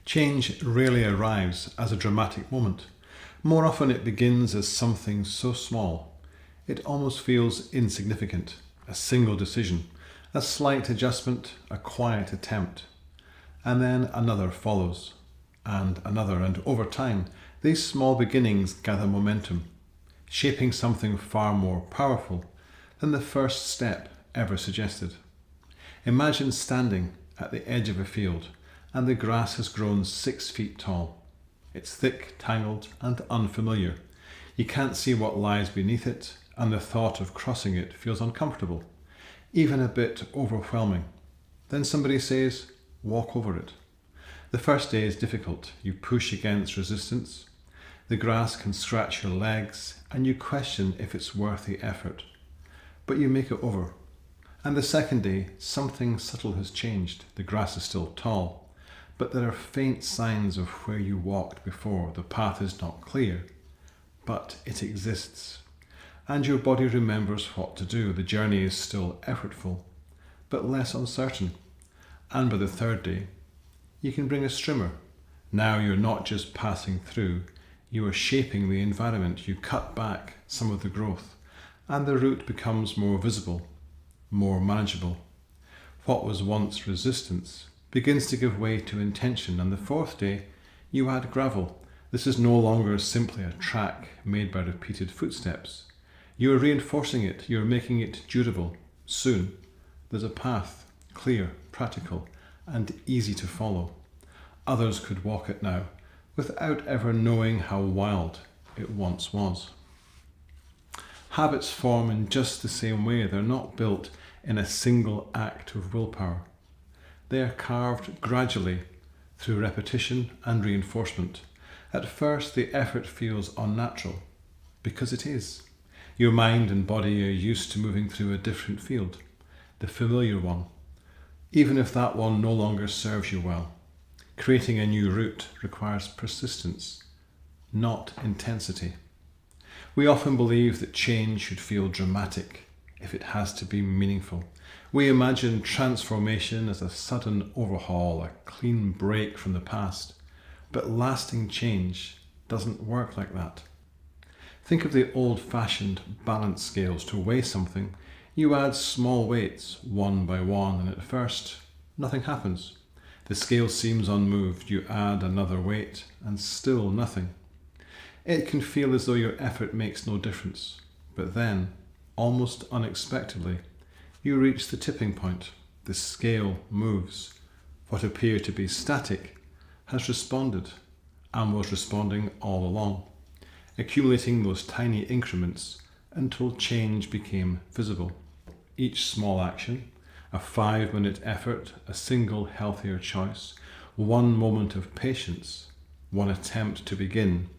Change rarely arrives as a dramatic moment. More often it begins as something so small, it almost feels insignificant. A single decision, a slight adjustment, a quiet attempt. And then another follows, and another, and over time, these small beginnings gather momentum, shaping something far more powerful than the first step ever suggested. Imagine standing at the edge of a field and the grass has grown 6 feet tall. It's thick, tangled, and unfamiliar. You can't see what lies beneath it, and the thought of crossing it feels uncomfortable, even a bit overwhelming. Then somebody says, walk over it. The first day is difficult. You push against resistance. The grass can scratch your legs, and you question if it's worth the effort. But you make it over. And the second day, something subtle has changed. The grass is still tall, but there are faint signs of where you walked before. The path is not clear, but it exists. And your body remembers what to do. The journey is still effortful, but less uncertain. And by the third day, you can bring a strimmer. Now you're not just passing through, you are shaping the environment. You cut back some of the growth, and the route becomes more visible, more manageable. What was once resistance begins to give way to intention, and the fourth day, you add gravel. This is no longer simply a track made by repeated footsteps. You are reinforcing it, you are making it durable. Soon, there's a path, clear, practical, and easy to follow. Others could walk it now, without ever knowing how wild it once was. Habits form in just the same way. They're not built in a single act of willpower. They are carved gradually through repetition and reinforcement. At first, the effort feels unnatural, because it is. Your mind and body are used to moving through a different field, the familiar one, even if that one no longer serves you well. Creating a new route requires persistence, not intensity. We often believe that change should feel dramatic if it has to be meaningful. We imagine transformation as a sudden overhaul, a clean break from the past. But lasting change doesn't work like that. Think of the old-fashioned balance scales. To weigh something, you add small weights one by one, and at first, nothing happens. The scale seems unmoved. You add another weight, and still nothing. It can feel as though your effort makes no difference. But then, almost unexpectedly, you reach the tipping point. The scale moves. What appeared to be static has responded, and was responding all along, accumulating those tiny increments until change became visible. Each small action, a 5-minute effort, a single healthier choice, one moment of patience, one attempt to begin,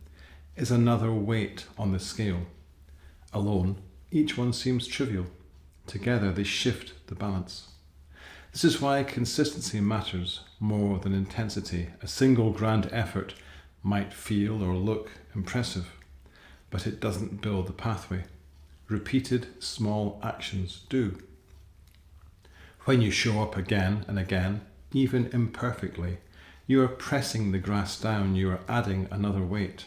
is another weight on the scale. Alone, each one seems trivial. Together, they shift the balance. This is why consistency matters more than intensity. A single grand effort might feel or look impressive, but it doesn't build the pathway. Repeated small actions do. When you show up again and again, even imperfectly, you are pressing the grass down, you are adding another weight.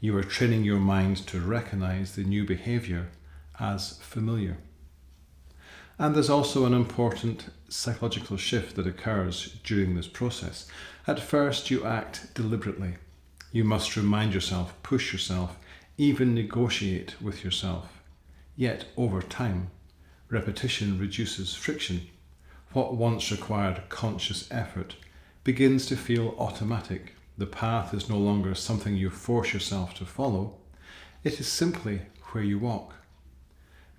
You are training your mind to recognize the new behavior as familiar. And there's also an important psychological shift that occurs during this process. At first, you act deliberately. You must remind yourself, push yourself, even negotiate with yourself. Yet, over time, repetition reduces friction. What once required conscious effort begins to feel automatic. The path is no longer something you force yourself to follow. It is simply where you walk.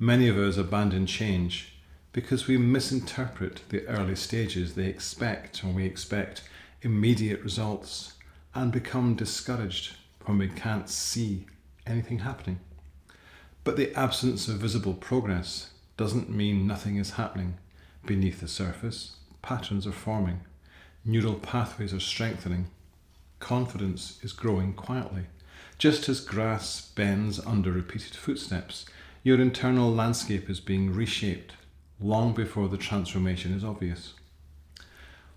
Many of us abandon change because we misinterpret the early stages. We expect immediate results and become discouraged when we can't see anything happening. But the absence of visible progress doesn't mean nothing is happening. Beneath the surface, patterns are forming, neural pathways are strengthening, confidence is growing quietly. Just as grass bends under repeated footsteps, your internal landscape is being reshaped long before the transformation is obvious.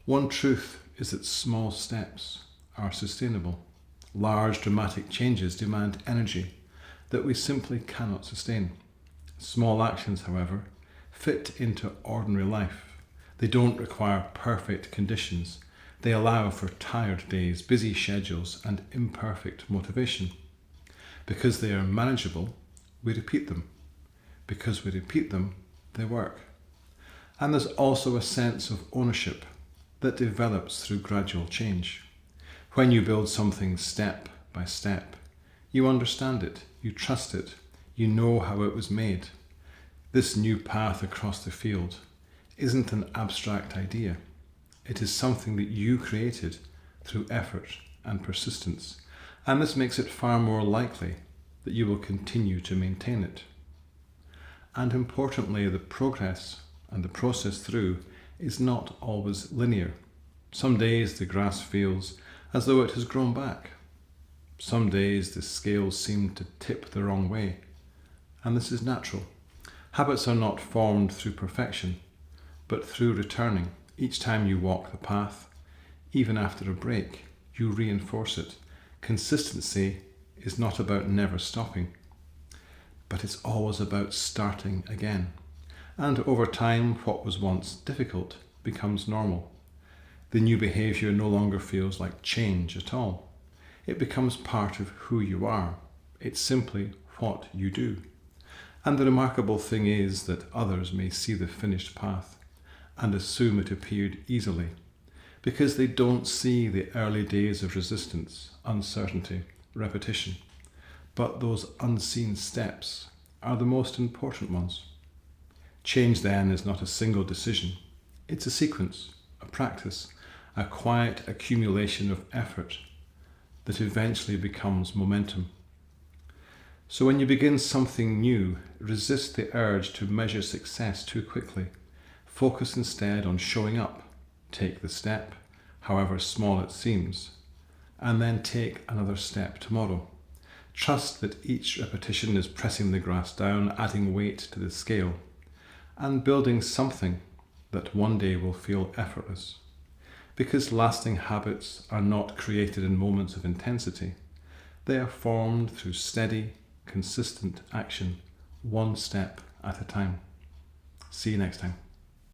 One truth is that small steps, are sustainable. Large dramatic changes demand energy that we simply cannot sustain. Small actions, however, fit into ordinary life. They don't require perfect conditions. They allow for tired days, busy schedules, and imperfect motivation. Because they are manageable, we repeat them. Because we repeat them, they work. And there's also a sense of ownership that develops through gradual change. When you build something step by step, you understand it, you trust it, you know how it was made. This new path across the field isn't an abstract idea. It is something that you created through effort and persistence, and this makes it far more likely that you will continue to maintain it. And importantly, the progress and the process through is not always linear. Some days the grass feels as though it has grown back. Some days the scales seem to tip the wrong way, and this is natural. Habits are not formed through perfection, but through returning. Each time you walk the path, even after a break, you reinforce it. Consistency is not about never stopping, but it's always about starting again. And over time, what was once difficult becomes normal. The new behaviour no longer feels like change at all. It becomes part of who you are. It's simply what you do. And the remarkable thing is that others may see the finished path and assume it appeared easily, because they don't see the early days of resistance, uncertainty, repetition. But those unseen steps are the most important ones. Change then is not a single decision. It's a sequence, a practice, a quiet accumulation of effort that eventually becomes momentum. So when you begin something new, resist the urge to measure success too quickly. Focus instead on showing up. Take the step, however small it seems, and then take another step tomorrow. Trust that each repetition is pressing the grass down, adding weight to the scale, and building something that one day will feel effortless. Because lasting habits are not created in moments of intensity. They are formed through steady, consistent action, one step at a time. See you next time.